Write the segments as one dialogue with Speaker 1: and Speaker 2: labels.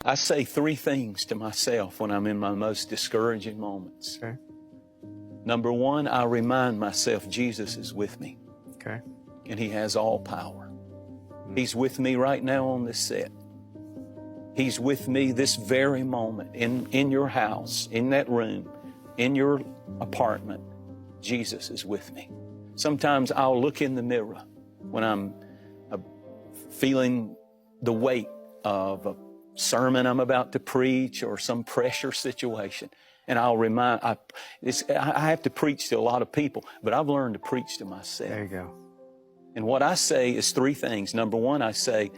Speaker 1: I say three things to myself when I'm in my most discouraging moments.
Speaker 2: Okay.
Speaker 1: Number one, I remind myself Jesus is with me.
Speaker 2: Okay.
Speaker 1: And He has all power. He's with me right now on this set. He's with me this very moment in your house, in that room, in your apartment. Jesus is with me. Sometimes I'll look in the mirror when I'm feeling the weight of a sermon I'm about to preach or some pressure situation. And I'll remind, I have to preach to a lot of people, but I've learned to preach to myself.
Speaker 2: There you go.
Speaker 1: And what I say is three things. Number one, I say,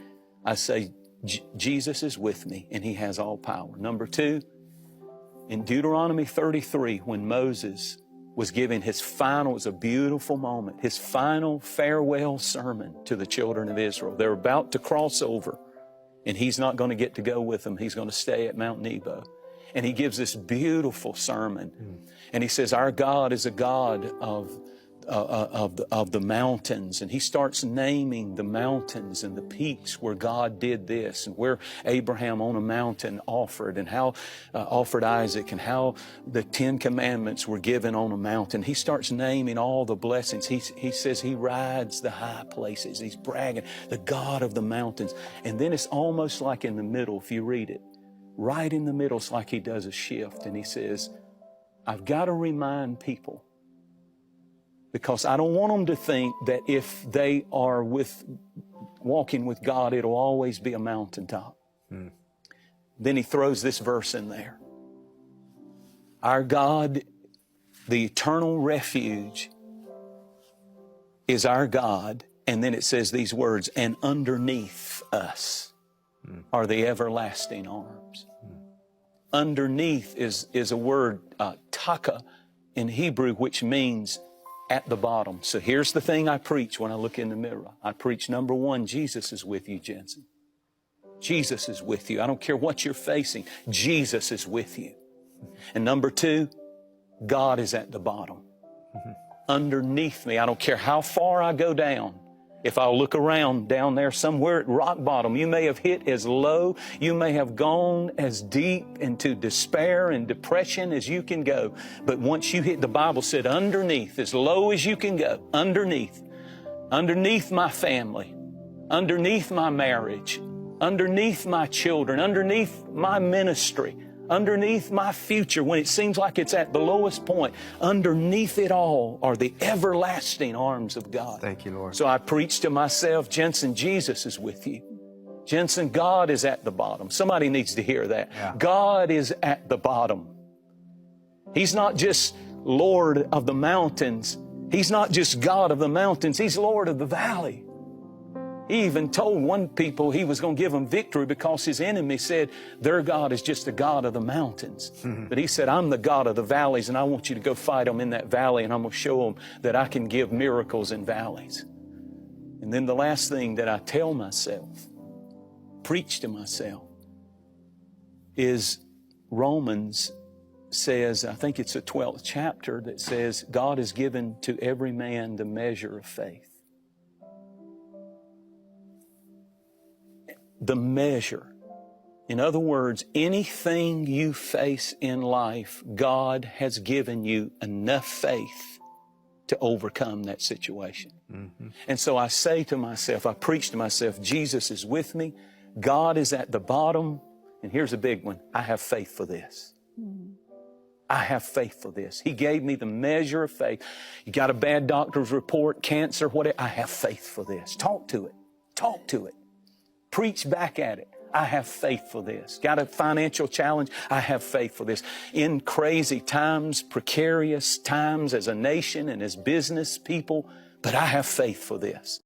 Speaker 1: Jesus is with me and He has all power. Number two, in Deuteronomy 33, when Moses was giving his final, it was a beautiful moment, his final farewell sermon to the children of Israel. They're about to cross over, and he's not going to get to go with them. He's going to stay at Mount Nebo. And he gives this beautiful sermon. And he says, our God is a God of the mountains. And he starts naming the mountains and the peaks where God did this, and where Abraham on a mountain offered, and how offered Isaac, and how the 10 Commandments were given on a mountain. He starts naming all the blessings. He says he rides the high places. He's bragging, the God of the mountains. And then it's almost like in the middle, if you read it, right in the middle, it's like he does a shift. And he says, I've got to remind people, because I don't want them to think that if they are walking with God, it'll always be a mountaintop. Then he throws this verse in there. Our God, the eternal refuge, is our God. And then it says these words, and underneath us are the everlasting arms. Underneath is a word, taka, in Hebrew, which means at the bottom. So here's the thing I preach when I look in the mirror. I preach, number one, Jesus is with you, Jensen. Jesus is with you. I don't care what you're facing. Jesus is with you. And number two, God is at the bottom. Underneath me, I don't care how far I go down. If I'll look around down there somewhere at rock bottom, you may have hit as low, you may have gone as deep into despair and depression as you can go. But once you hit, the Bible said, underneath, as low as you can go, underneath my family, underneath my marriage, underneath my children, underneath my ministry, underneath my future, when it seems like it's at the lowest point, underneath it all are the everlasting arms of God.
Speaker 2: Thank you, Lord.
Speaker 1: So I preach to myself, Jensen, Jesus is with you. Jensen, God is at the bottom. Somebody needs to hear that.
Speaker 2: Yeah.
Speaker 1: God is at the bottom. He's not just Lord of the mountains. He's not just God of the mountains. He's Lord of the valley. He even told one people he was going to give them victory because his enemy said their God is just the God of the mountains. But he said, I'm the God of the valleys, and I want you to go fight them in that valley, and I'm going to show them that I can give miracles in valleys. And then the last thing that I tell myself, preach to myself, is Romans says, I think it's the 12th chapter, that says God has given to every man the measure of faith. The measure. In other words, anything you face in life, God has given you enough faith to overcome that situation. And so I say to myself, I preach to myself, Jesus is with me. God is at the bottom. And here's a big one. I have faith for this. I have faith for this. He gave me the measure of faith. You got a bad doctor's report, cancer, whatever. I have faith for this. Talk to it. Talk to it. Preach back at it. I have faith for this. Got a financial challenge? I have faith for this. In crazy times, precarious times as a nation and as business people, but I have faith for this.